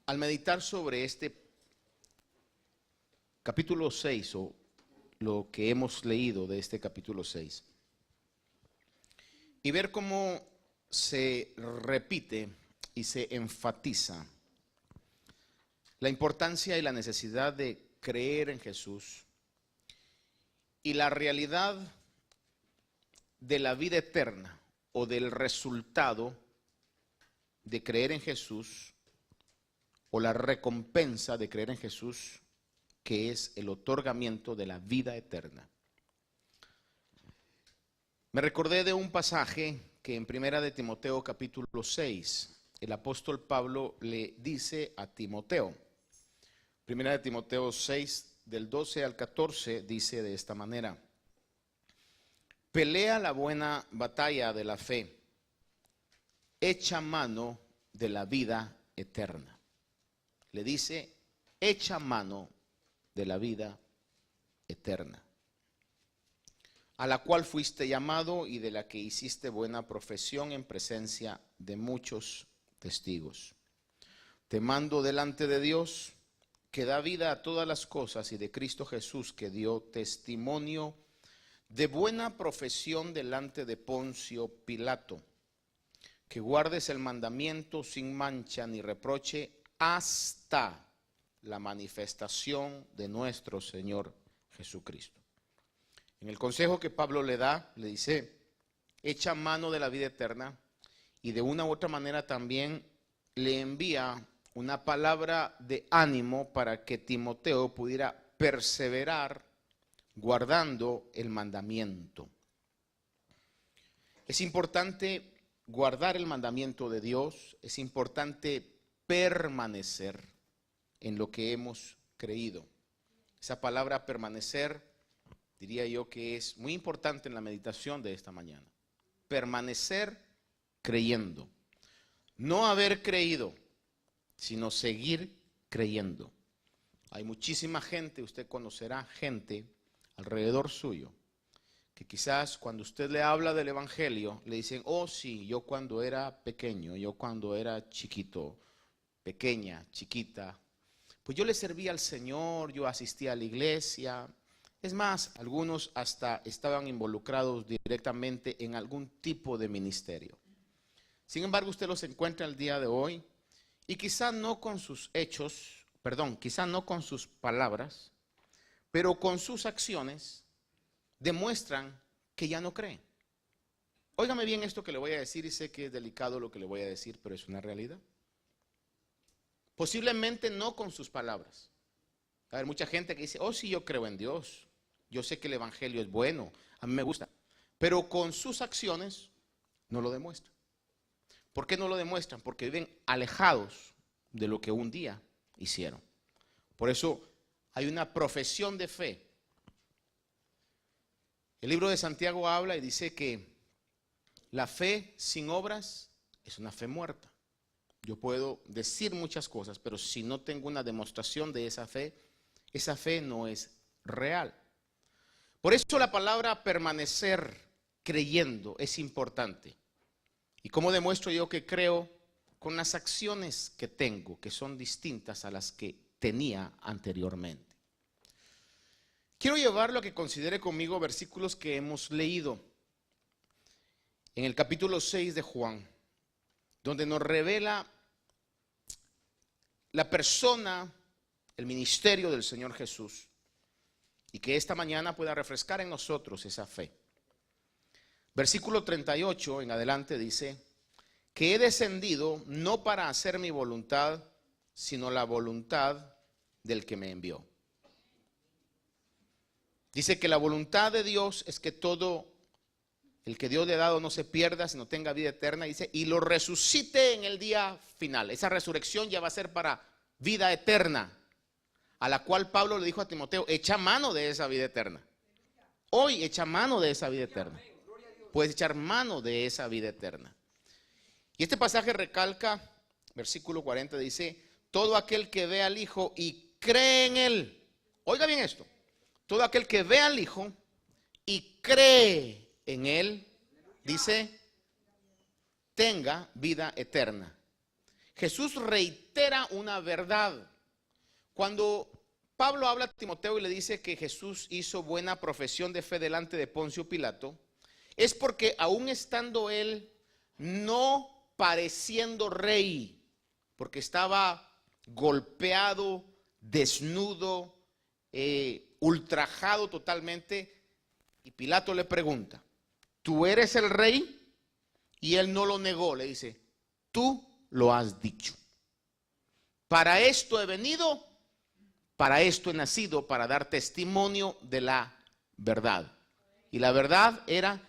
Al meditar sobre este capítulo 6 o lo que hemos leído de este capítulo 6 y ver cómo se repite y se enfatiza la importancia y la necesidad de creer en Jesús y la realidad de la vida eterna o del resultado de creer en Jesús o la recompensa de creer en Jesús, que es el otorgamiento de la vida eterna. Me recordé de un pasaje que en Primera de Timoteo capítulo 6, el apóstol Pablo le dice a Timoteo. Primera de Timoteo 6, del 12 al 14, dice de esta manera: pelea la buena batalla de la fe, echa mano de la vida eterna. Le dice, echa mano de la vida eterna, a la cual fuiste llamado y de la que hiciste buena profesión en presencia de muchos testigos. Te mando delante de Dios, que da vida a todas las cosas, y de Cristo Jesús, que dio testimonio de buena profesión delante de Poncio Pilato, que guardes el mandamiento sin mancha ni reproche hasta la manifestación de nuestro Señor Jesucristo. En el consejo que Pablo le da, le dice, echa mano de la vida eterna, y de una u otra manera también le envía una palabra de ánimo para que Timoteo pudiera perseverar guardando el mandamiento. Es importante guardar el mandamiento de Dios, es importante permanecer en lo que hemos creído. Esa palabra permanecer, diría yo que es muy importante en la meditación de esta mañana. Permanecer creyendo. No haber creído, sino seguir creyendo. Hay muchísima gente, usted conocerá gente alrededor suyo, que quizás cuando usted le habla del evangelio, le dicen, oh sí, yo cuando era pequeño, yo cuando era chiquito, pequeña, chiquita, pues yo le servía al Señor, yo asistía a la iglesia. Es más, algunos hasta estaban involucrados directamente en algún tipo de ministerio. Sin embargo, usted los encuentra el día de hoy y quizá no con sus hechos, quizá no con sus palabras, pero con sus acciones demuestran que ya no creen. Óigame bien esto que le voy a decir, y sé que es delicado lo que le voy a decir, pero es una realidad. Posiblemente no con sus palabras. Hay mucha gente que dice, oh sí, yo creo en Dios, yo sé que el evangelio es bueno, a mí me gusta, pero con sus acciones no lo demuestran. ¿Por qué no lo demuestran? Porque viven alejados de lo que un día hicieron. Por eso hay una profesión de fe. El libro de Santiago habla y dice que la fe sin obras es una fe muerta. Yo puedo decir muchas cosas, pero si no tengo una demostración de esa fe no es real. Por eso la palabra permanecer creyendo es importante. ¿Y cómo demuestro yo que creo? Con las acciones que tengo, que son distintas a las que tenía anteriormente. Quiero llevarlo a que considere conmigo versículos que hemos leído en el capítulo 6 de Juan, donde nos revela la persona, el ministerio del Señor Jesús, y que esta mañana pueda refrescar en nosotros esa fe. Versículo 38 en adelante dice, que he descendido no para hacer mi voluntad, sino la voluntad del que me envió. Dice que la voluntad de Dios es que todo el que Dios le ha dado no se pierda, sino tenga vida eterna, dice, y lo resucite en el día final. Esa resurrección ya va a ser para vida eterna, a la cual Pablo le dijo a Timoteo, echa mano de esa vida eterna. Hoy echa mano de esa vida eterna. Puedes echar mano de esa vida eterna. Y este pasaje recalca, versículo 40 dice, todo aquel que ve al Hijo y cree en Él. Oiga bien esto, todo aquel que ve al Hijo y cree en Él, dice, tenga vida eterna. Jesús reitera una verdad. Cuando Pablo habla a Timoteo y le dice que Jesús hizo buena profesión de fe delante de Poncio Pilato, es porque aún estando él no pareciendo rey, porque estaba golpeado, desnudo, ultrajado totalmente, y Pilato le pregunta, ¿tú eres el rey? Y él no lo negó, le dice, tú lo has dicho. Para esto he venido, para esto he nacido, para dar testimonio de la verdad. Y la verdad era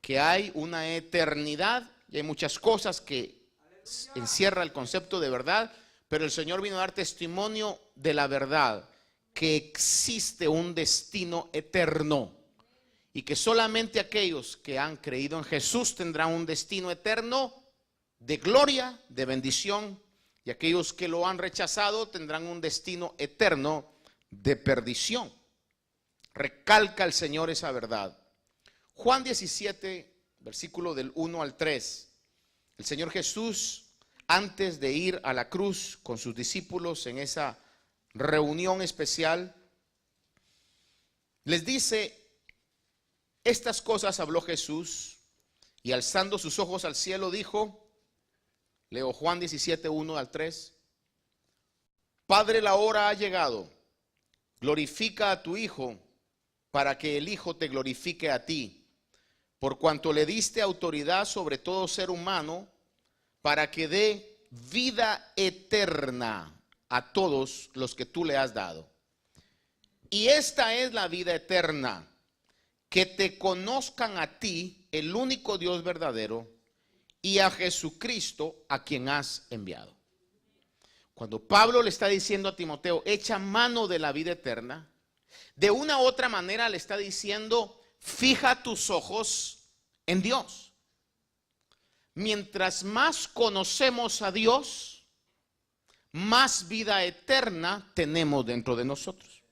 que hay una eternidad y hay muchas cosas que encierra el concepto de verdad, pero el Señor vino a dar testimonio de la verdad, que existe un destino eterno y que solamente aquellos que han creído en Jesús tendrán un destino eterno de gloria, de bendición, y aquellos que lo han rechazado tendrán un destino eterno de perdición. Recalca el Señor esa verdad. Juan 17, versículo del 1 al 3. El Señor Jesús, antes de ir a la cruz con sus discípulos en esa reunión especial, les dice, estas cosas habló Jesús y alzando sus ojos al cielo dijo, leo Juan 17, 1 al 3, Padre, la hora ha llegado, glorifica a tu Hijo para que el Hijo te glorifique a ti, por cuanto le diste autoridad sobre todo ser humano para que dé vida eterna a todos los que tú le has dado. Y esta es la vida eterna, que te conozcan a ti, el único Dios verdadero, y a Jesucristo a quien has enviado. Cuando Pablo le está diciendo a Timoteo, echa mano de la vida eterna, de una u otra manera le está diciendo, fija tus ojos en Dios. Mientras más conocemos a Dios, más vida eterna tenemos dentro de nosotros.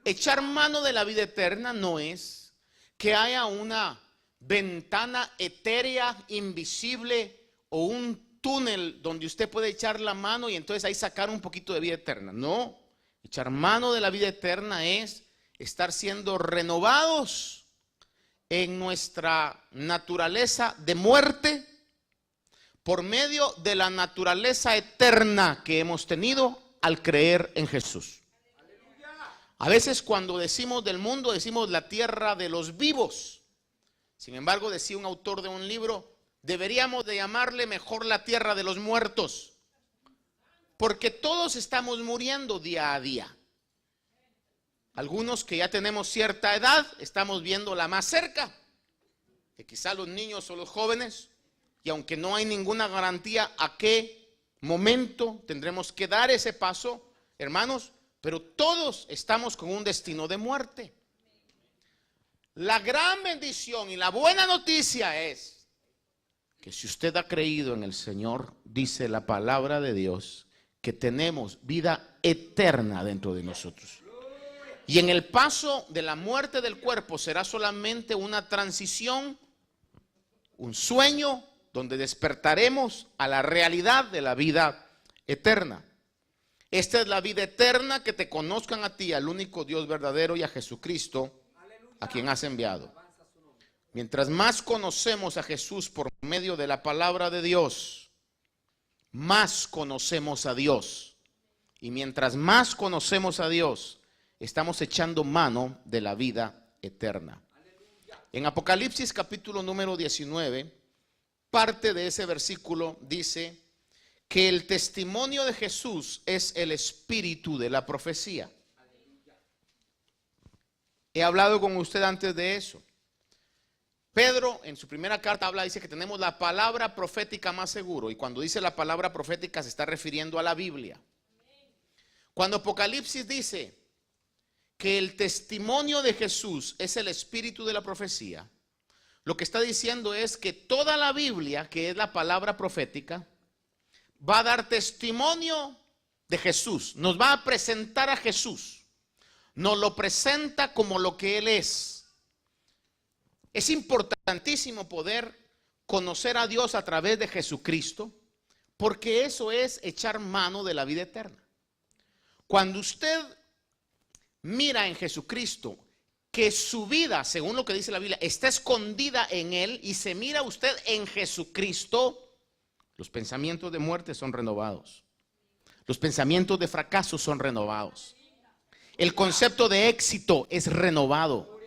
Echar mano de la vida eterna no es que haya una ventana etérea, invisible o un túnel donde usted puede echar la mano y entonces ahí sacar un poquito de vida eterna. No, echar mano de la vida eterna es estar siendo renovados en nuestra naturaleza de muerte por medio de la naturaleza eterna que hemos tenido al creer en Jesús. A veces cuando decimos del mundo, decimos la tierra de los vivos. Sin embargo, decía un autor de un libro, deberíamos de llamarle mejor la tierra de los muertos, porque todos estamos muriendo día a día. Algunos que ya tenemos cierta edad, estamos viéndola más cerca, que quizá los niños o los jóvenes, y aunque no hay ninguna garantía a qué momento tendremos que dar ese paso, hermanos, pero todos estamos con un destino de muerte. La gran bendición y la buena noticia es que si usted ha creído en el Señor, dice la palabra de Dios, que tenemos vida eterna dentro de nosotros. Y en el paso de la muerte del cuerpo será solamente una transición, un sueño donde despertaremos a la realidad de la vida eterna. Esta es la vida eterna, que te conozcan a ti, al único Dios verdadero, y a Jesucristo, a quien has enviado. Mientras más conocemos a Jesús por medio de la palabra de Dios, más conocemos a Dios. Y mientras más conocemos a Dios, estamos echando mano de la vida eterna. En Apocalipsis capítulo número 19, parte de ese versículo dice que el testimonio de Jesús es el espíritu de la profecía. He hablado con usted antes de eso. Pedro en su primera carta dice que tenemos la palabra profética más seguro, y cuando dice la palabra profética se está refiriendo a la Biblia. Cuando Apocalipsis dice que el testimonio de Jesús es el espíritu de la profecía, lo que está diciendo es que toda la Biblia, que es la palabra profética, va a dar testimonio de Jesús, nos va a presentar a Jesús, nos lo presenta como lo que Él es. Es importantísimo poder conocer a Dios a través de Jesucristo, Porque eso es echar mano de la vida eterna. Cuando usted mira en Jesucristo que su vida, según lo que dice la Biblia, está escondida en Él y se mira usted en Jesucristo, los pensamientos de muerte son renovados. Los pensamientos de fracaso son renovados. El concepto de éxito es renovado.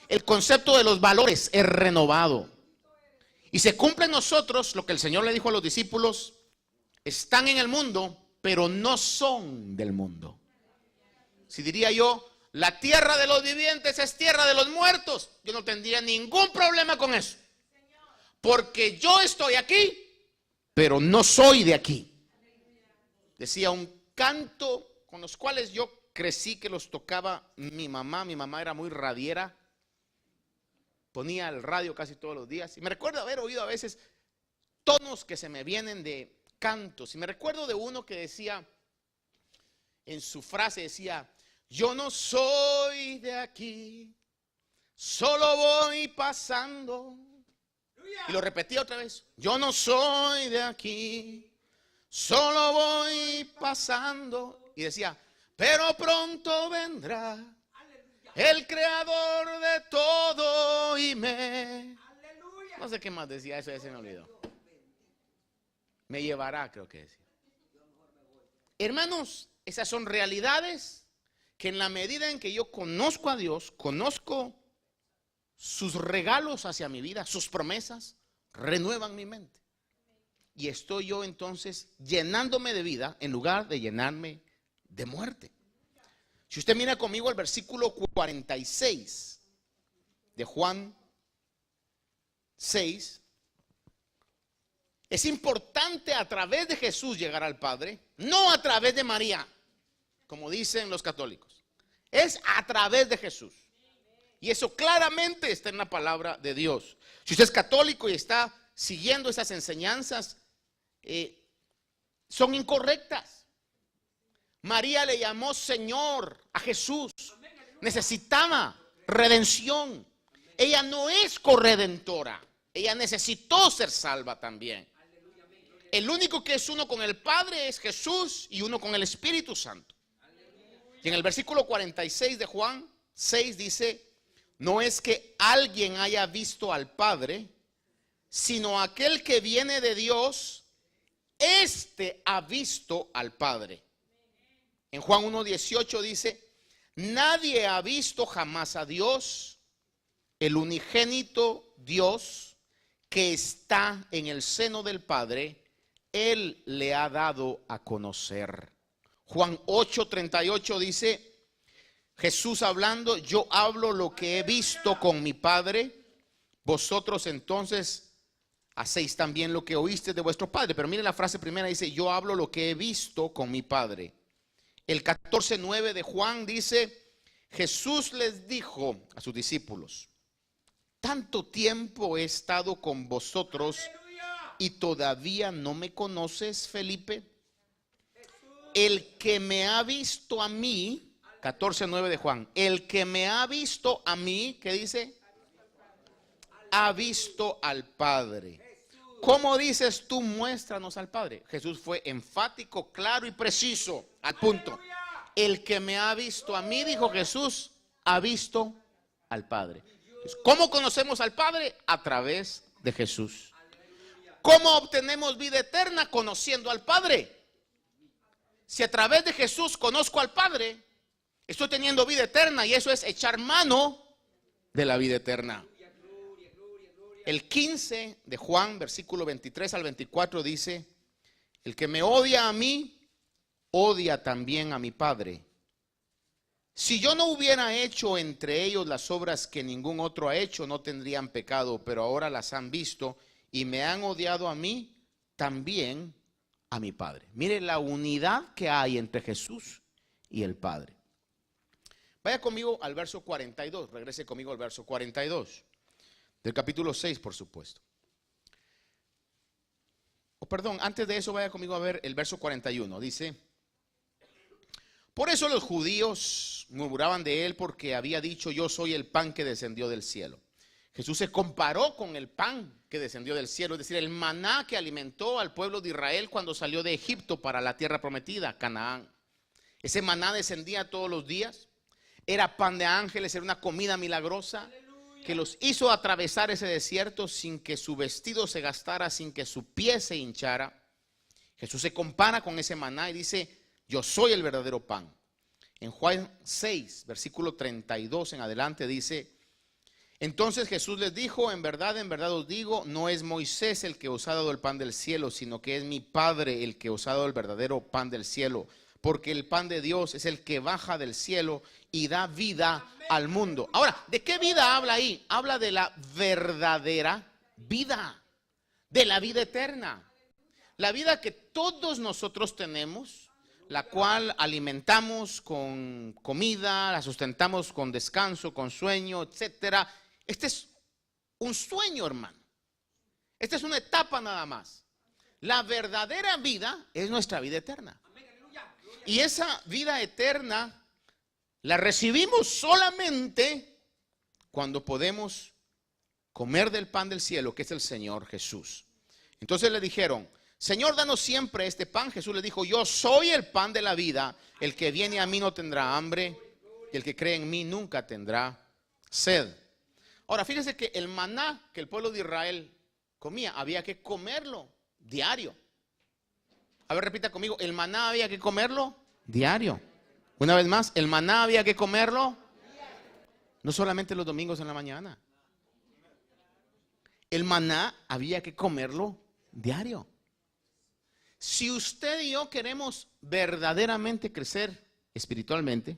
El concepto de los valores es renovado. Y se cumple en nosotros lo que el Señor le dijo a los discípulos: están en el mundo, pero no son del mundo. Si diría yo, la tierra de los vivientes es tierra de los muertos, yo no tendría ningún problema con eso. Porque yo estoy aquí, pero no soy de aquí. Decía un canto con los cuales yo crecí, que los tocaba mi mamá. Mi mamá era muy radiera. Ponía el radio casi todos los días. Y me recuerdo haber oído a veces tonos que se me vienen de cantos. Y me recuerdo de uno que decía, en su frase decía: yo no soy de aquí, solo voy pasando. Y lo repetía otra vez: yo no soy de aquí, solo voy pasando. Y decía: pero pronto vendrá el creador de todo y me... No sé qué más decía, eso ya se me olvidó. Me llevará, creo que decía. Hermanos, esas son realidades que en la medida en que yo conozco a Dios, conozco sus regalos hacia mi vida, sus promesas, renuevan mi mente. Y estoy yo entonces llenándome de vida en lugar de llenarme de muerte. Si usted mira conmigo el versículo 46 de Juan 6, es importante a través de Jesús llegar al Padre, no a través de María, como dicen los católicos. Es a través de Jesús. Y eso claramente está en la palabra de Dios. Si usted es católico y está siguiendo esas enseñanzas, son incorrectas. María le llamó Señor a Jesús. Necesitaba redención. Ella no es corredentora. Ella necesitó ser salva también. El único que es uno con el Padre es Jesús y uno con el Espíritu Santo. Y en el versículo 46 de Juan 6 dice: no es que alguien haya visto al Padre, sino aquel que viene de Dios, éste ha visto al Padre. En Juan 1:18 dice: nadie ha visto jamás a Dios, el unigénito Dios que está en el seno del Padre, Él le ha dado a conocer. Juan 8:38 dice, Jesús hablando: yo hablo lo que he visto con mi Padre, vosotros entonces hacéis también lo que oíste de vuestro padre. Pero miren la frase primera, dice: yo hablo lo que he visto con mi Padre. El 14:9 de Juan dice: Jesús les dijo a sus discípulos: tanto tiempo he estado con vosotros y todavía no me conoces, Felipe. El que me ha visto a mí, 14:9 de Juan, el que me ha visto a mí, ¿qué dice? Ha visto al Padre. ¿Cómo dices tú, muéstranos al Padre? Jesús fue enfático, claro y preciso, al punto. El que me ha visto a mí, dijo Jesús, ha visto al Padre. Entonces, ¿cómo conocemos al Padre? A través de Jesús. ¿Cómo obtenemos vida eterna? Conociendo al Padre. Si a través de Jesús conozco al Padre, estoy teniendo vida eterna, y eso es echar mano de la vida eterna. El 15 de Juan, versículo 23 al 24 dice: el que me odia a mí, odia también a mi Padre. Si yo no hubiera hecho entre ellos las obras que ningún otro ha hecho, no tendrían pecado, pero ahora las han visto y me han odiado a mí, también a mi Padre. Mire la unidad que hay entre Jesús y el Padre. Vaya conmigo al verso 42, regrese conmigo al verso 42. Del capítulo 6, por supuesto. Perdón, antes de eso vaya conmigo a ver el verso 41. Dice: por eso los judíos murmuraban de él, porque había dicho: yo soy el pan que descendió del cielo. Jesús se comparó con el pan que descendió del cielo, es decir, el maná que alimentó al pueblo de Israel cuando salió de Egipto para la tierra prometida, Canaán. Ese maná descendía todos los días, era pan de ángeles, era una comida milagrosa que los hizo atravesar ese desierto sin que su vestido se gastara, sin que su pie se hinchara. Jesús se compara con ese maná y dice: yo soy el verdadero pan. En Juan 6, versículo 32 en adelante dice: entonces Jesús les dijo: en verdad os digo, no es Moisés el que os ha dado el pan del cielo, sino que es mi Padre el que os ha dado el verdadero pan del cielo. Porque el pan de Dios es el que baja del cielo y da vida al mundo. Ahora, ¿de qué vida habla ahí? Habla de la verdadera vida, de la vida eterna. La vida que todos nosotros tenemos, la cual alimentamos con comida, la sustentamos con descanso, con sueño, etcétera. Este es un sueño, hermano. Esta es una etapa nada más. La verdadera vida es nuestra vida eterna. Y esa vida eterna la recibimos solamente cuando podemos comer del pan del cielo, que es el Señor Jesús. Entonces le dijeron: Señor, danos siempre este pan. Jesús le dijo: yo soy el pan de la vida. El que viene a mí no tendrá hambre, y el que cree en mí nunca tendrá sed. Ahora, fíjese que el maná que el pueblo de Israel comía, había que comerlo diario. A ver, repita conmigo: el maná había que comerlo diario. Una vez más, el maná había que comerlo no solamente los domingos en la mañana. El maná había que comerlo diario. Si usted y yo queremos verdaderamente crecer espiritualmente,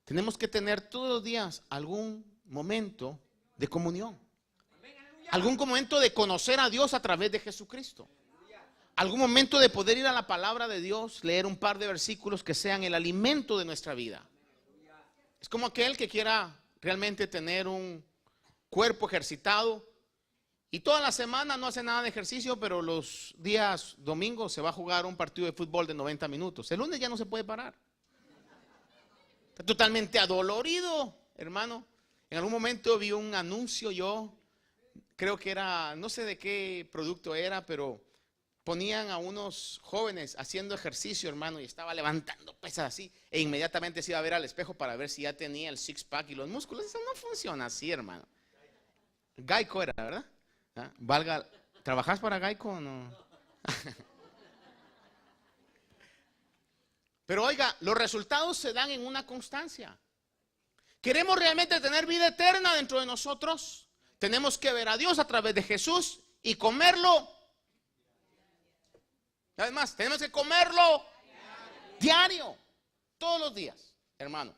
tenemos que tener todos los días algún momento de comunión, algún momento de conocer a Dios a través de Jesucristo, algún momento de poder ir a la palabra de Dios, leer un par de versículos que sean el alimento de nuestra vida. Es como aquel que quiera realmente tener un cuerpo ejercitado y toda la semana no hace nada de ejercicio, pero los días domingos se va a jugar un partido de fútbol de 90 minutos. El lunes ya no se puede parar. Está totalmente adolorido, hermano. En algún momento vi un anuncio, yo creo que era, no sé de qué producto era, pero ponían a unos jóvenes haciendo ejercicio, hermano, y estaba levantando pesas así, e inmediatamente se iba a ver al espejo para ver si ya tenía el six pack y los músculos. Eso no funciona así, hermano. Geico era, ¿verdad? ¿Ah? Valga, ¿trabajás para Geico o no? Pero oiga, los resultados se dan en una constancia. ¿Queremos realmente tener vida eterna dentro de nosotros? Tenemos que ver a Dios a través de Jesús y comerlo. Además, tenemos que comerlo diario, todos los días, hermano.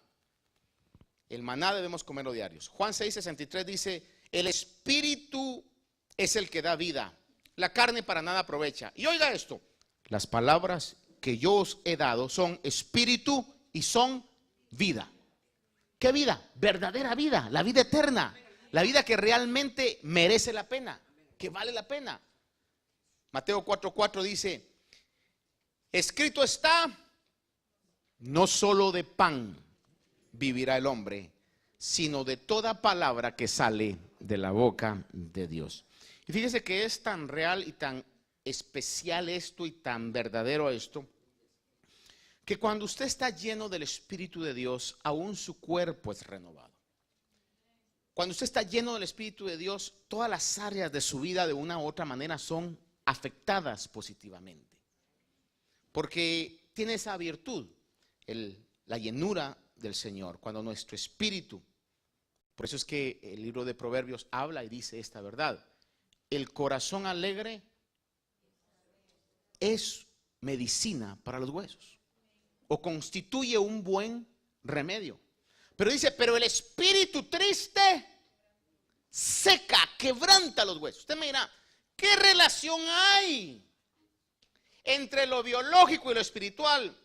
El maná debemos comerlo diarios. Juan 6:63 dice: el espíritu es el que da vida, la carne para nada aprovecha. Y oiga esto: las palabras que yo os he dado son espíritu y son vida. ¿Qué vida? Verdadera vida, la vida eterna, la vida que realmente merece la pena, que vale la pena. Mateo 4:4 dice: escrito está, no solo de pan vivirá el hombre, sino de toda palabra que sale de la boca de Dios. Y fíjese que es tan real y tan especial esto y tan verdadero esto, que cuando usted está lleno del Espíritu de Dios, aún su cuerpo es renovado. Cuando usted está lleno del Espíritu de Dios, todas las áreas de su vida de una u otra manera son afectadas positivamente. Porque tiene esa virtud, la llenura del Señor, cuando nuestro espíritu. Por eso es que el libro de Proverbios habla y dice esta verdad: el corazón alegre es medicina para los huesos, o constituye un buen remedio. Pero dice: pero el espíritu triste seca, quebranta los huesos. Usted me dirá, ¿qué relación hay entre lo biológico y lo espiritual?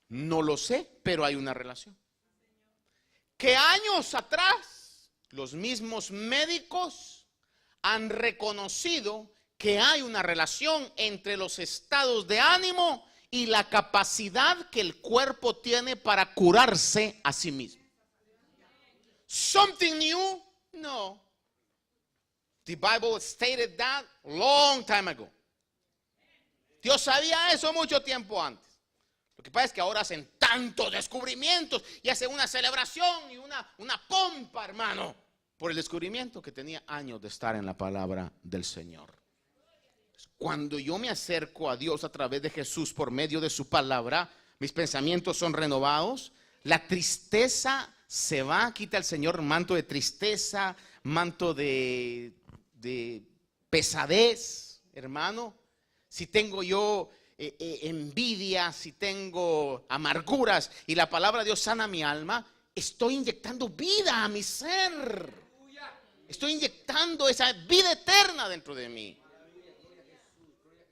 No lo sé, pero hay una relación. Que años atrás los mismos médicos han reconocido que hay una relación entre los estados de ánimo y la capacidad que el cuerpo tiene para curarse a sí mismo. ¿Something new? No. The Bible stated that long time ago. Dios sabía eso mucho tiempo antes. Lo que pasa es que ahora hacen tantos descubrimientos y hacen una celebración y una pompa, hermano, por el descubrimiento que tenía años de estar en la palabra del Señor. Cuando yo me acerco a Dios a través de Jesús por medio de su palabra, mis pensamientos son renovados, la tristeza se va, quita el Señor manto de tristeza, manto de pesadez, hermano. Si tengo yo envidia, si tengo amarguras y la palabra de Dios sana mi alma, estoy inyectando vida a mi ser. Estoy inyectando esa vida eterna dentro de mí.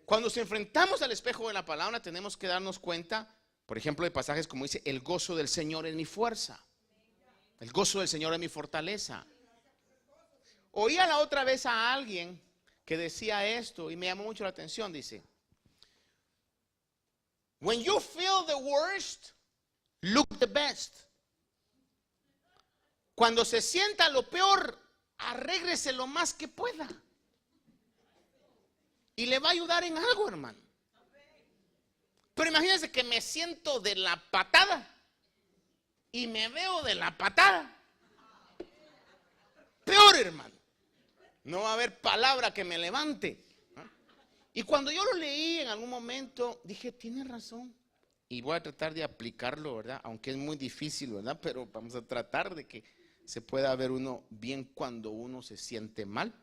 Cuando nos enfrentamos al espejo de la palabra, tenemos que darnos cuenta, por ejemplo, de pasajes como dice: el gozo del Señor es mi fuerza, el gozo del Señor es mi fortaleza. Oía la otra vez a alguien que decía esto y me llamó mucho la atención. Dice: when you feel the worst, look the best. Cuando se sienta lo peor, arréglese lo más que pueda. Y le va a ayudar en algo, hermano. Pero imagínense que me siento de la patada y me veo de la patada. Peor, hermano. No va a haber palabra que me levante. Y cuando yo lo leí en algún momento, dije: tiene razón. Y voy a tratar de aplicarlo, ¿verdad? Aunque es muy difícil, ¿verdad? Pero vamos a tratar de que se pueda ver uno bien cuando uno se siente mal.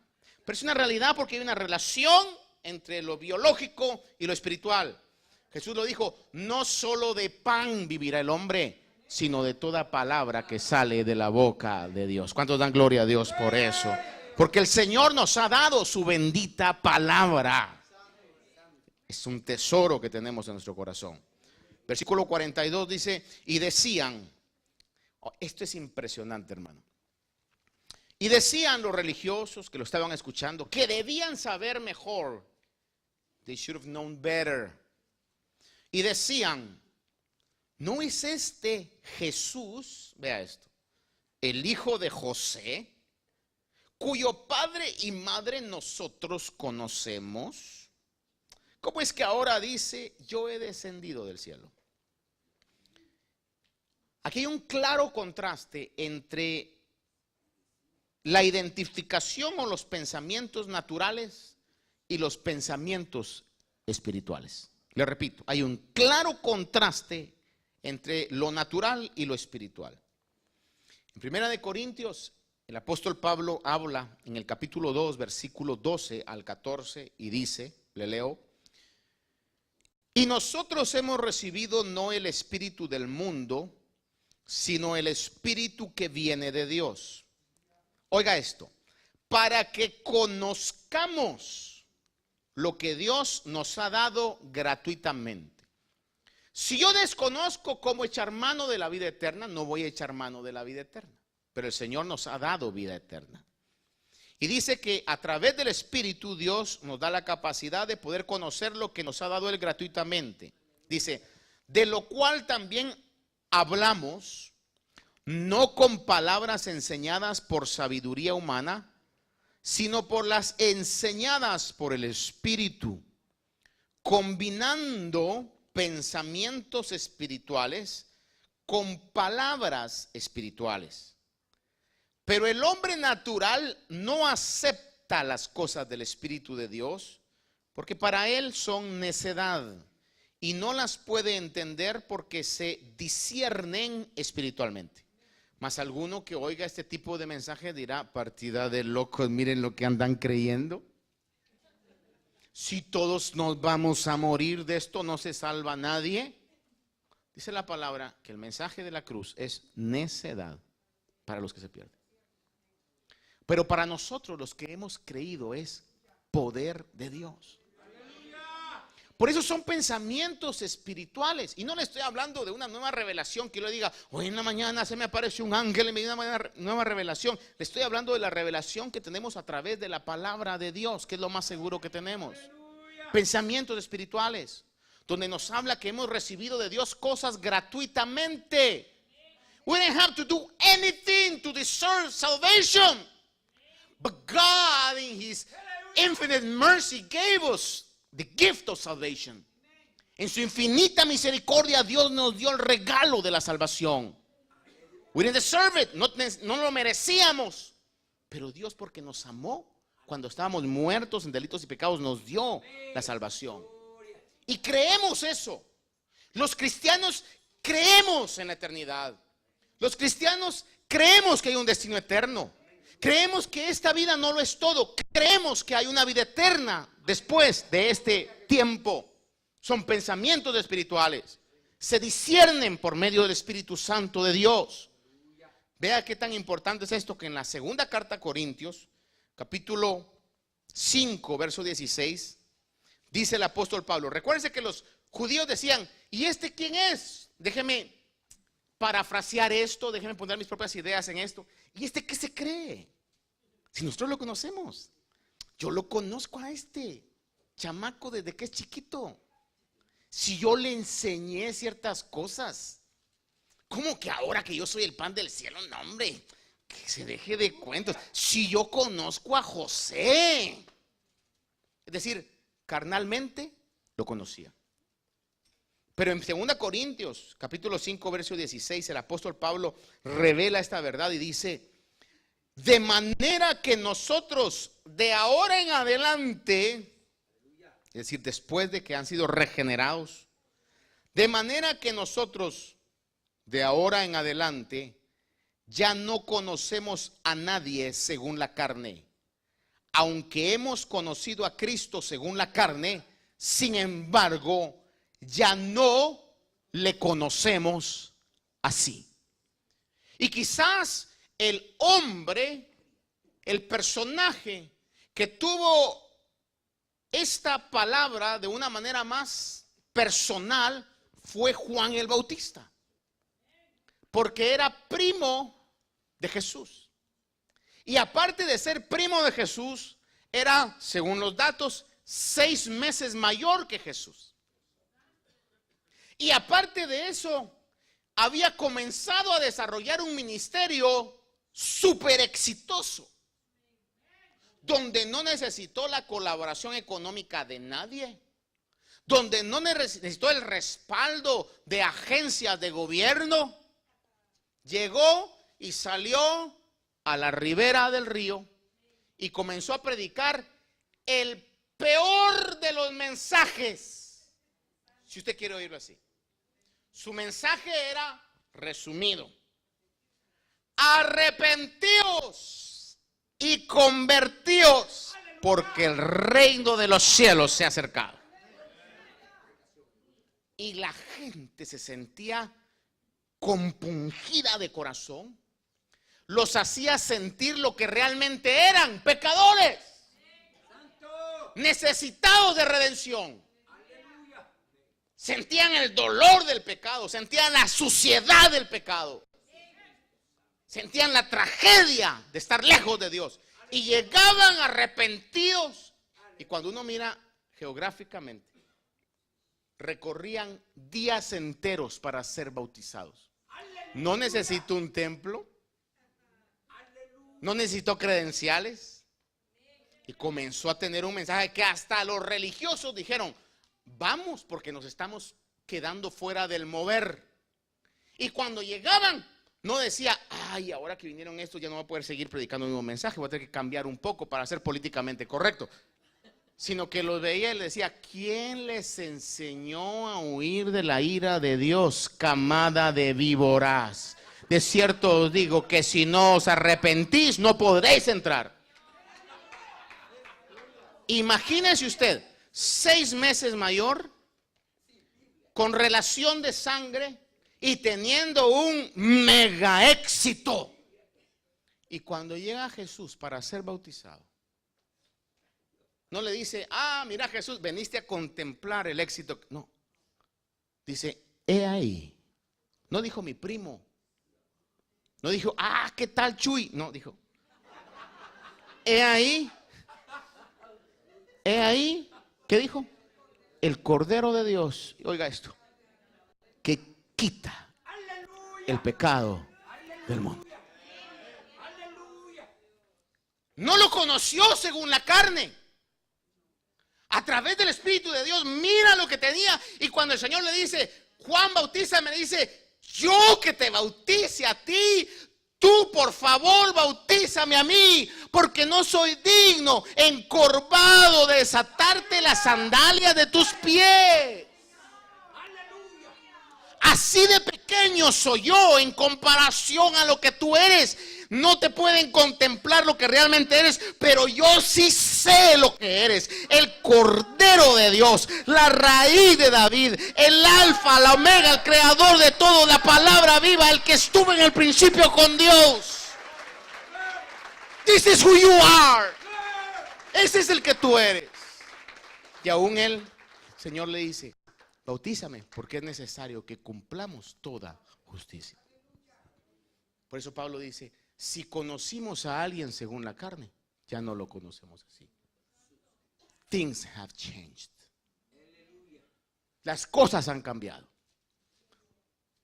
Pero es una realidad, porque hay una relación entre lo biológico y lo espiritual. Jesús lo dijo: no solo de pan vivirá el hombre, sino de toda palabra que sale de la boca de Dios. ¿Cuántos dan gloria a Dios por eso? Porque el Señor nos ha dado su bendita palabra. Es un tesoro que tenemos en nuestro corazón. Versículo 42 dice: y decían, esto es impresionante, hermano. Y decían los religiosos que lo estaban escuchando que debían saber mejor. They should have known better. Y decían: ¿no es este Jesús, vea esto, el hijo de José, cuyo padre y madre nosotros conocemos? ¿Cómo es que ahora dice: yo he descendido del cielo? Aquí hay un claro contraste entre la identificación o los pensamientos naturales y los pensamientos espirituales. Le repito, hay un claro contraste entre lo natural y lo espiritual. En 1 Corintios, el apóstol Pablo habla en el capítulo 2, versículo 12 al 14, y dice, le leo: y nosotros hemos recibido no el espíritu del mundo, sino el espíritu que viene de Dios. Oiga esto: para que conozcamos lo que Dios nos ha dado gratuitamente. Si yo desconozco cómo echar mano de la vida eterna, no voy a echar mano de la vida eterna. Pero el Señor nos ha dado vida eterna. Y dice que a través del Espíritu Dios nos da la capacidad de poder conocer lo que nos ha dado Él gratuitamente. Dice: de lo cual también hablamos, no con palabras enseñadas por sabiduría humana, sino por las enseñadas por el Espíritu, combinando pensamientos espirituales con palabras espirituales. Pero el hombre natural no acepta las cosas del Espíritu de Dios, porque para él son necedad, y no las puede entender porque se disciernen espiritualmente. Mas alguno que oiga este tipo de mensaje dirá: partida de locos, miren lo que andan creyendo. Si todos nos vamos a morir de esto, no se salva nadie. Dice la palabra que el mensaje de la cruz es necedad para los que se pierden. Pero para nosotros, los que hemos creído, es poder de Dios. Por eso son pensamientos espirituales. Y no le estoy hablando de una nueva revelación que yo le diga: hoy en la mañana se me apareció un ángel y me dio una nueva revelación. Le estoy hablando de la revelación que tenemos a través de la palabra de Dios, que es lo más seguro que tenemos. Pensamientos espirituales, donde nos habla que hemos recibido de Dios cosas gratuitamente. We didn't have to do anything to deserve salvation. But God in His infinite mercy gave us the gift of salvation. En su infinita misericordia Dios nos dio el regalo de la salvación. We didn't deserve it, no lo merecíamos. Pero Dios, porque nos amó cuando estábamos muertos en delitos y pecados, nos dio la salvación. Y creemos eso. Los cristianos creemos en la eternidad. Los cristianos creemos que hay un destino eterno. Creemos que esta vida no lo es todo. Creemos que hay una vida eterna después de este tiempo. Son pensamientos espirituales. Se disciernen por medio del Espíritu Santo de Dios. Vea qué tan importante es esto, que en la segunda carta a Corintios, capítulo 5, verso 16, dice el apóstol Pablo. Recuérdense que los judíos decían: ¿y este quién es? Déjeme parafrasear esto, déjeme poner mis propias ideas en esto. ¿Y este qué se cree? Si nosotros lo conocemos. Yo lo conozco a este chamaco desde que es chiquito. Si yo le enseñé ciertas cosas, ¿cómo que ahora que yo soy el pan del cielo? No, hombre, que se deje de cuentos. Si yo conozco a José. Es decir, carnalmente lo conocía. Pero en 2 Corintios, capítulo 5, verso 16, el apóstol Pablo revela esta verdad y dice: de manera que nosotros de ahora en adelante, es decir, después de que han sido regenerados, de manera que nosotros de ahora en adelante ya no conocemos a nadie según la carne. Aunque hemos conocido a Cristo según la carne, sin embargo, ya no le conocemos así. Y quizás el hombre, el personaje que tuvo esta palabra de una manera más personal fue Juan el Bautista, porque era primo de Jesús. Y aparte de ser primo de Jesús, era, según los datos, 6 meses mayor que Jesús. Y aparte de eso, había comenzado a desarrollar un ministerio súper exitoso, donde no necesitó la colaboración económica de nadie, donde no necesitó el respaldo de agencias de gobierno. Llegó y salió a la ribera del río y comenzó a predicar el peor de los mensajes, si usted quiere oírlo así. Su mensaje era resumido: arrepentíos y convertíos, porque el reino de los cielos se ha acercado. Y la gente se sentía compungida de corazón. Los hacía sentir lo que realmente eran: pecadores, necesitados de redención. Sentían el dolor del pecado, sentían la suciedad del pecado, sentían la tragedia de estar lejos de Dios, y llegaban arrepentidos. Y cuando uno mira geográficamente, recorrían días enteros para ser bautizados. No necesito un templo, no necesito credenciales. Y comenzó a tener un mensaje que hasta los religiosos dijeron: vamos, porque nos estamos quedando fuera del mover. Y cuando llegaban, no decía: ay, ahora que vinieron estos ya no voy a poder seguir predicando el mismo mensaje, voy a tener que cambiar un poco para ser políticamente correcto. Sino que los veía y les decía: ¿quién les enseñó a huir de la ira de Dios, camada de víboras? De cierto os digo que si no os arrepentís, no podréis entrar. Imagínese usted, 6 meses mayor, con relación de sangre y teniendo un mega éxito. Y cuando llega Jesús para ser bautizado, no le dice: ah, mira Jesús, veniste a contemplar el éxito. No, dice: he ahí. No dijo mi primo. No dijo: ah, ¿qué tal Chuy? No, dijo: he ahí. He ahí. ¿Qué dijo? El Cordero de Dios. Oiga esto: que quita el pecado del mundo. No lo conoció según la carne. A través del Espíritu de Dios, mira lo que tenía. Y cuando el Señor le dice, Juan, bautízame, le dice, yo que te bautice a ti, tú por favor bautízame a mí, porque no soy digno, encorvado, de desatarte las sandalias de tus pies. Así de pequeño soy yo en comparación a lo que tú eres. No te pueden contemplar lo que realmente eres, pero yo sí sé lo que eres. El Cordero de Dios, la raíz de David, el Alfa, la Omega, el Creador de todo, la palabra viva, el que estuvo en el principio con Dios. This is who you are. Ese es el que tú eres. Y aún el Señor le dice, bautízame, porque es necesario que cumplamos toda justicia. Por eso Pablo dice, si conocimos a alguien según la carne, ya no lo conocemos así. Things have changed. Las cosas han cambiado.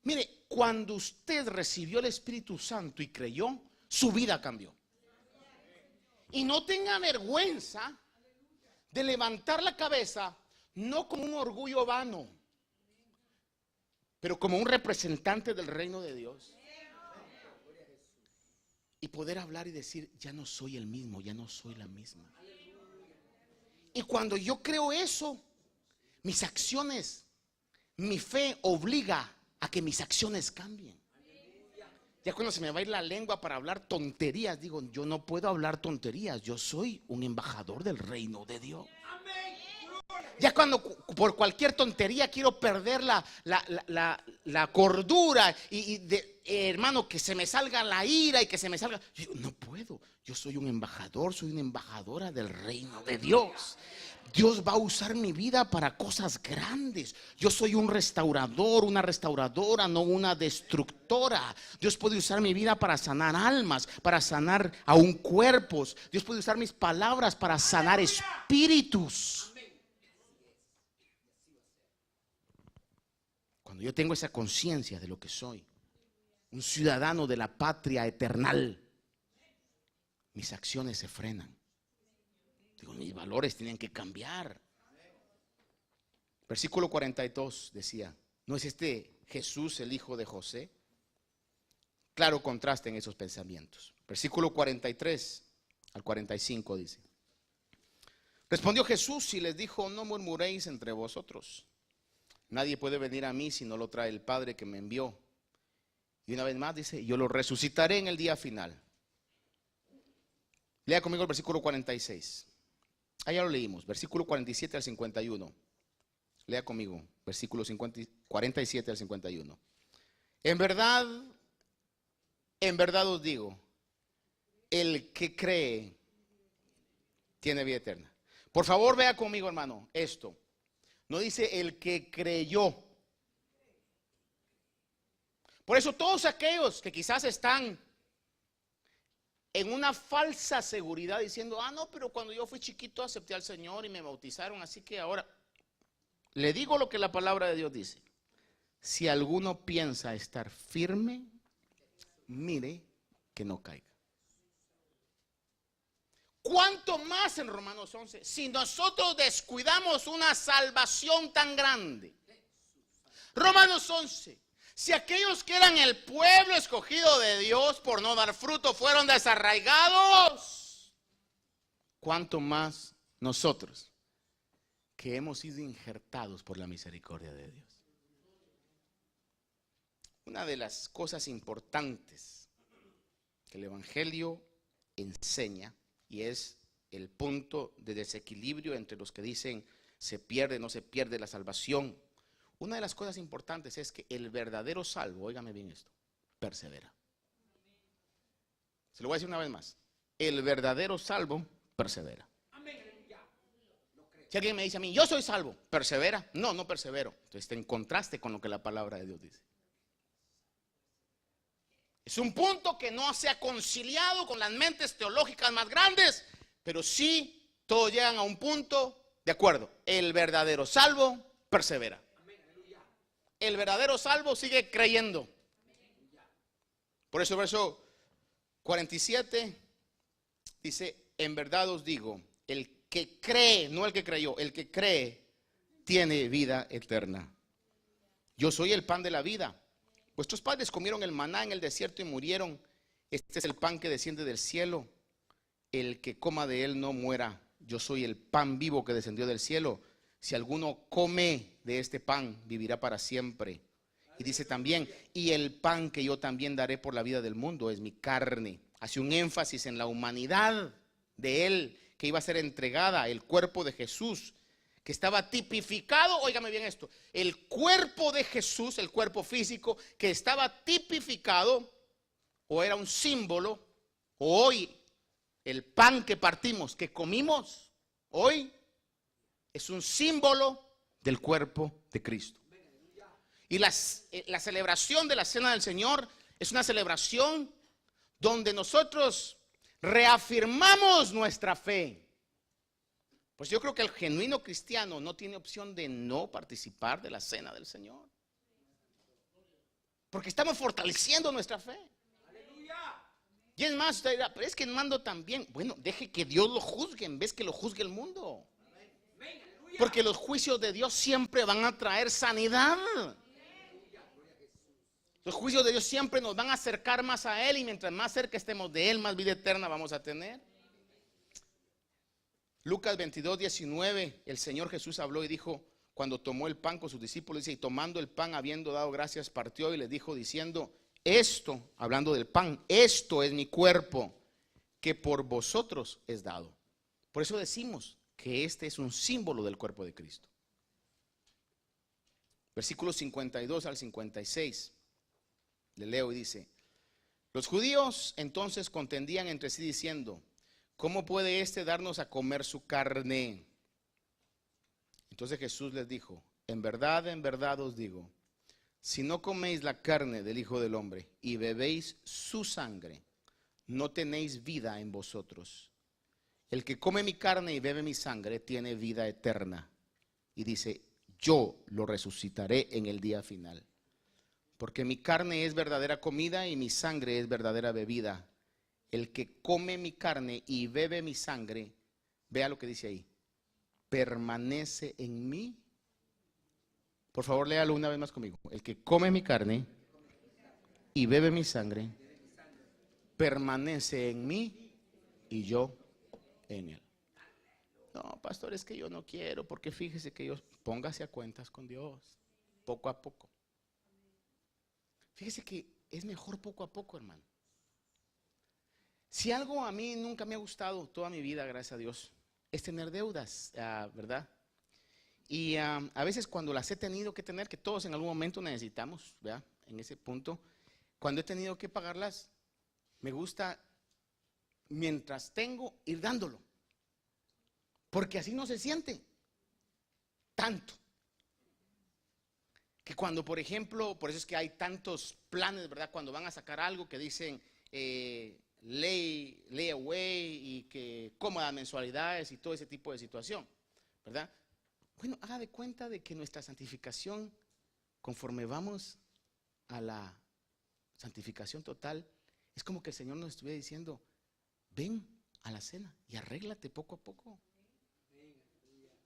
Mire, cuando usted recibió el Espíritu Santo y creyó, su vida cambió. Y no tenga vergüenza de levantar la cabeza, no como un orgullo vano, pero como un representante del reino de Dios. Y poder hablar y decir, ya no soy el mismo, ya no soy la misma. Y cuando yo creo eso, mis acciones, mi fe obliga a que mis acciones cambien. Ya cuando se me va a ir la lengua para hablar tonterías, digo, yo no puedo hablar tonterías, yo soy un embajador del reino de Dios. Ya cuando por cualquier tontería quiero perder la cordura hermano, que se me salga la ira y que se me salga, yo no puedo, yo soy un embajador, soy una embajadora del reino de Dios. Dios va a usar mi vida para cosas grandes. Yo soy un restaurador, una restauradora, no una destructora. Dios puede usar mi vida para sanar almas, para sanar aún cuerpos. Dios puede usar mis palabras para sanar espíritus. Cuando yo tengo esa conciencia de lo que soy, un ciudadano de la patria eternal, mis acciones se frenan. Digo, mis valores tienen que cambiar. Versículo 42 decía, ¿no es este Jesús el hijo de José? Claro contraste en esos pensamientos. Versículo 43 al 45 dice, respondió Jesús y les dijo, no murmuréis entre vosotros. Nadie puede venir a mí si no lo trae el Padre que me envió. Y una vez más dice, yo lo resucitaré en el día final. Lea conmigo el versículo 46. Allá lo leímos, versículo 47 al 51. Lea conmigo, versículo 47 al 51. En verdad os digo, el que cree tiene vida eterna. Por favor, vea conmigo, hermano, esto. No dice el que creyó. Por eso todos aquellos que quizás están en una falsa seguridad diciendo, no, pero cuando yo fui chiquito acepté al Señor y me bautizaron, así que ahora le digo lo que la palabra de Dios dice. Si alguno piensa estar firme, mire que no caiga. ¿Cuánto más en Romanos 11? Si nosotros descuidamos una salvación tan grande. Romanos 11. Si aquellos que eran el pueblo escogido de Dios por no dar fruto fueron desarraigados, ¿cuánto más nosotros que hemos sido injertados por la misericordia de Dios? Una de las cosas importantes que el Evangelio enseña, y es el punto de desequilibrio entre los que dicen se pierde, no se pierde la salvación. Una de las cosas importantes es que el verdadero salvo, óigame bien esto, persevera. Se lo voy a decir una vez más. El verdadero salvo persevera. Si alguien me dice a mí, yo soy salvo, ¿persevera? No, no persevero. Entonces está en contraste con lo que la palabra de Dios dice. Es un punto que no se ha conciliado con las mentes teológicas más grandes, pero sí todos llegan a un punto de acuerdo. El verdadero salvo persevera. El verdadero salvo sigue creyendo. Por eso el verso 47 Dice, en verdad os digo, el que cree, no el que creyó, el que cree tiene vida eterna. Yo soy el pan de la vida. Vuestros padres comieron el maná en el desierto y murieron. Este es el pan que desciende del cielo. El que coma de él no muera. Yo soy el pan vivo que descendió del cielo. Si alguno come de este pan, vivirá para siempre. Y dice también, y el pan que yo también daré por la vida del mundo es mi carne. Hace un énfasis en la humanidad de él, que iba a ser entregada, el cuerpo de Jesús, que estaba tipificado, óigame bien esto, el cuerpo de Jesús, el cuerpo físico, que estaba tipificado, o era un símbolo, o hoy, el pan que partimos, que comimos, hoy, es un símbolo del cuerpo de Cristo. Y la celebración de la Cena del Señor es una celebración donde nosotros reafirmamos nuestra fe. Pues yo creo que el genuino cristiano no tiene opción de no participar de la Cena del Señor. Porque estamos fortaleciendo nuestra fe. Y es más, usted dirá, pero es que mando también. Bueno, deje que Dios lo juzgue en vez que lo juzgue el mundo. Porque los juicios de Dios siempre van a traer sanidad. Los juicios de Dios siempre nos van a acercar más a Él. Y mientras más cerca estemos de Él, más vida eterna vamos a tener. Lucas 22, 19, el Señor Jesús habló y dijo, cuando tomó el pan con sus discípulos, dice, y tomando el pan, habiendo dado gracias, partió y les dijo diciendo, esto, hablando del pan, esto es mi cuerpo, que por vosotros es dado. Por eso decimos que este es un símbolo del cuerpo de Cristo. Versículos 52 al 56, le leo y dice, los judíos entonces contendían entre sí diciendo, ¿cómo puede éste darnos a comer su carne? Entonces Jesús les dijo, en verdad os digo, si no coméis la carne del Hijo del Hombre y bebéis su sangre, no tenéis vida en vosotros. El que come mi carne y bebe mi sangre tiene vida eterna. Y dice, yo lo resucitaré en el día final. Porque mi carne es verdadera comida y mi sangre es verdadera bebida. El que come mi carne y bebe mi sangre, vea lo que dice ahí, permanece en mí. Por favor, léalo una vez más conmigo. El que come mi carne y bebe mi sangre, permanece en mí y yo en él. No, pastor, es que yo no quiero, porque fíjese que yo, póngase a cuentas con Dios, poco a poco. Fíjese que es mejor poco a poco, hermano. Si algo a mí nunca me ha gustado toda mi vida, gracias a Dios, es tener deudas, ¿verdad? Y a veces cuando las he tenido que tener, que todos en algún momento necesitamos, ¿verdad? En ese punto, cuando he tenido que pagarlas, me gusta, mientras tengo, ir dándolo. Porque así no se siente tanto. Que cuando, por ejemplo, por eso es que hay tantos planes, ¿verdad? Cuando van a sacar algo que dicen lay away y que cómodas mensualidades y todo ese tipo de situación, ¿verdad? Bueno, haga de cuenta de que nuestra santificación, conforme vamos a la santificación total, es como que el Señor nos estuviera diciendo, ven a la cena y arréglate poco a poco.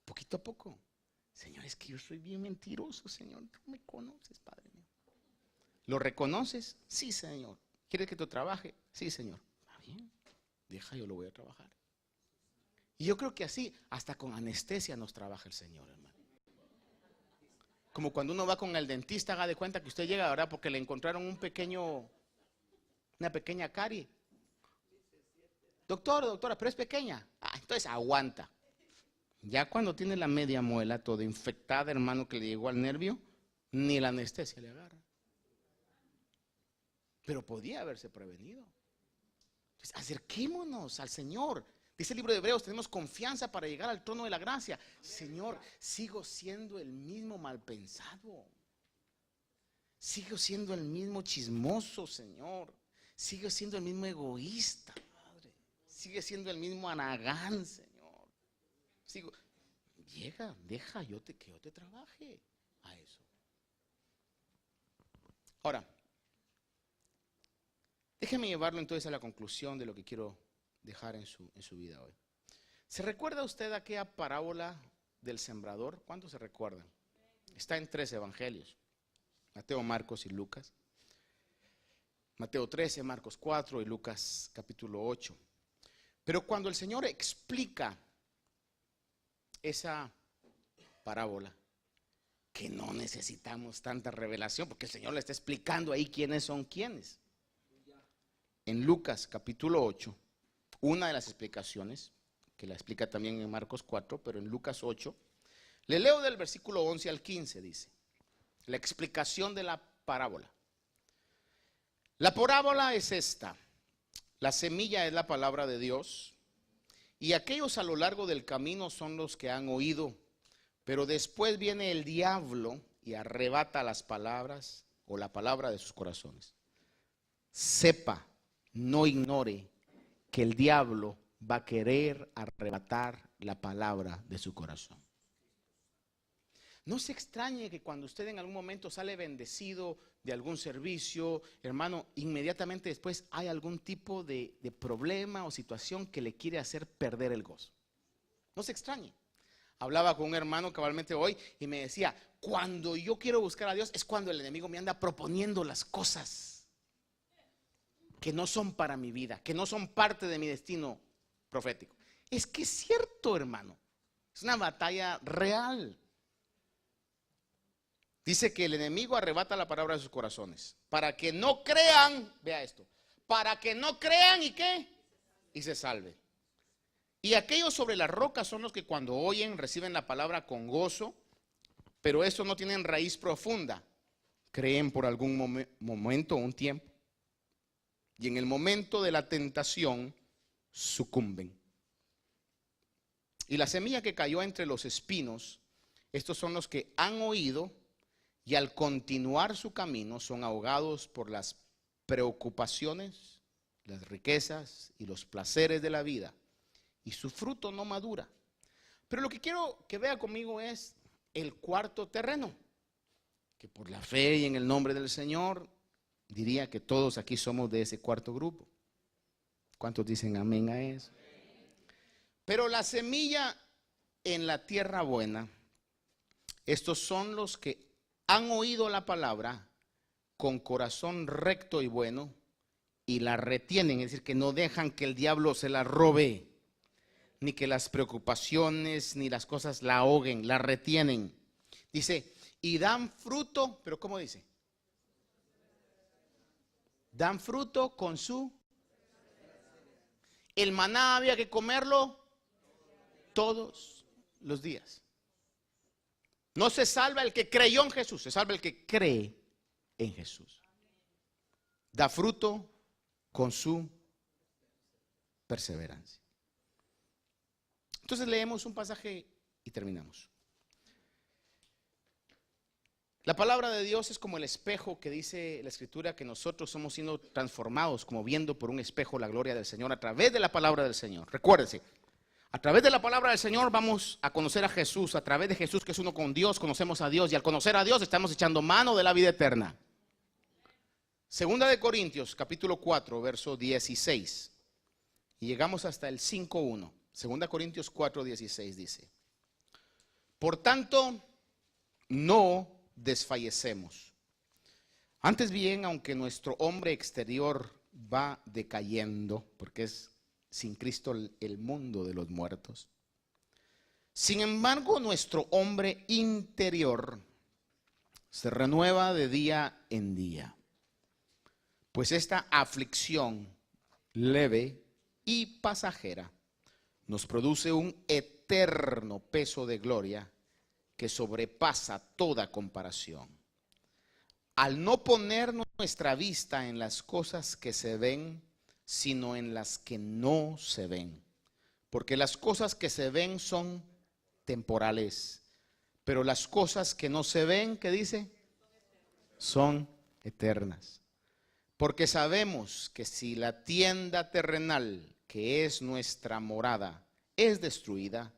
Poquito a poco. Señor, es que yo soy bien mentiroso, Señor. Tú me conoces, Padre mío. ¿Lo reconoces? Sí, Señor. ¿Quieres que te trabaje? Sí, Señor. Está bien. Deja, yo lo voy a trabajar. Y yo creo que así, hasta con anestesia nos trabaja el Señor, hermano. Como cuando uno va con el dentista, haga de cuenta que usted llega, ¿verdad? Porque le encontraron una pequeña carie. Doctor, doctora, pero es pequeña. Entonces aguanta. Ya cuando tiene la media muela toda infectada, hermano, que le llegó al nervio, ni la anestesia le agarra. Pero podía haberse prevenido. Entonces, acerquémonos al Señor. Dice el libro de Hebreos, tenemos confianza para llegar al trono de la gracia. Señor, sigo siendo el mismo mal pensado. Sigo siendo el mismo chismoso, Señor. Sigo siendo el mismo egoísta, Padre. Sigue siendo el mismo anagán, Señor. Deja que yo te trabaje a eso. Ahora, déjeme llevarlo entonces a la conclusión de lo que quiero dejar en su vida hoy. ¿Se recuerda usted aquella parábola del sembrador? ¿Cuántos se recuerdan? Está en 3 evangelios, Mateo, Marcos y Lucas. Mateo 13, Marcos 4 y Lucas capítulo 8. Pero cuando el Señor explica esa parábola, que no necesitamos tanta revelación, porque el Señor le está explicando ahí quiénes son quiénes. En Lucas capítulo 8, una de las explicaciones, que la explica también en Marcos 4, pero en Lucas 8, le leo del versículo 11 al 15, dice, la explicación de la parábola. La parábola es esta: la semilla es la palabra de Dios, y aquellos a lo largo del camino son los que han oído, pero después viene el diablo y arrebata las palabras o la palabra de sus corazones. Sepa, no ignore que el diablo va a querer arrebatar la palabra de su corazón. No se extrañe que cuando usted en algún momento sale bendecido de algún servicio, hermano, inmediatamente después hay algún tipo de problema o situación que le quiere hacer perder el gozo. No se extrañe. Hablaba con un hermano cabalmente hoy y me decía, cuando yo quiero buscar a Dios es cuando el enemigo me anda proponiendo las cosas que no son para mi vida, que no son parte de mi destino profético. Es que es cierto, hermano, es una batalla real. Dice que el enemigo arrebata la palabra de sus corazones, para que no crean, vea esto, para que no crean y ¿qué? Y se salven. Y aquellos sobre la roca son los que cuando oyen reciben la palabra con gozo, pero eso no tienen raíz profunda. Creen por algún momento o un tiempo, y en el momento de la tentación sucumben. Y la semilla que cayó entre los espinos, estos son los que han oído y al continuar su camino son ahogados por las preocupaciones, las riquezas y los placeres de la vida, y su fruto no madura. Pero lo que quiero que vea conmigo es el cuarto terreno, que por la fe y en el nombre del Señor diría que todos aquí somos de ese cuarto grupo. ¿Cuántos dicen amén a eso? Pero la semilla en la tierra buena, estos son los que han oído la palabra con corazón recto y bueno y la retienen, es decir, que no dejan que el diablo se la robe, ni que las preocupaciones ni las cosas la ahoguen, la retienen. Dice, y dan fruto, pero ¿cómo dice? Dan fruto con su... El maná había que comerlo todos los días. No se salva el que creyó en Jesús, se salva el que cree en Jesús. Da fruto con su perseverancia. Entonces leemos un pasaje y terminamos. La palabra de Dios es como el espejo que dice la Escritura, que nosotros somos siendo transformados como viendo por un espejo la gloria del Señor a través de la palabra del Señor. Recuérdense, a través de la palabra del Señor vamos a conocer a Jesús. A través de Jesús, que es uno con Dios, conocemos a Dios. Y al conocer a Dios estamos echando mano de la vida eterna. Segunda de Corintios, capítulo 4, verso 16. Y llegamos hasta el 5:1. Segunda Corintios 4, 16 dice: por tanto, no desfallecemos. Antes bien, aunque nuestro hombre exterior va decayendo, porque es sin Cristo el mundo de los muertos, sin embargo nuestro hombre interior se renueva de día en día, pues esta aflicción leve y pasajera nos produce un eterno peso de gloria que sobrepasa toda comparación, al no poner nuestra vista en las cosas que se ven, sino en las que no se ven. Porque las cosas que se ven son temporales, pero las cosas que no se ven, ¿qué dice? Son eternas. Porque sabemos que si la tienda terrenal, que es nuestra morada, es destruida,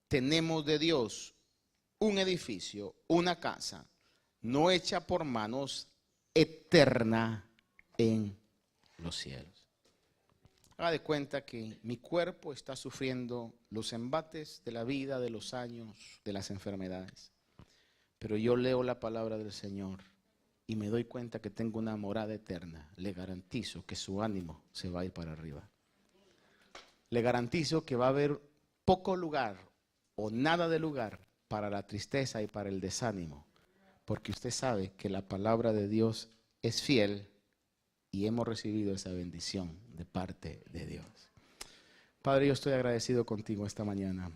tenemos de Dios un edificio, una casa, no hecha por manos, eterna en los cielos. Haga de cuenta que mi cuerpo está sufriendo los embates de la vida, de los años, de las enfermedades. Pero yo leo la palabra del Señor y me doy cuenta que tengo una morada eterna. Le garantizo que su ánimo se va a ir para arriba. Le garantizo que va a haber poco lugar o nada de lugar para la tristeza y para el desánimo. Porque usted sabe que la palabra de Dios es fiel y hemos recibido esa bendición de parte de Dios. Padre, yo estoy agradecido contigo esta mañana.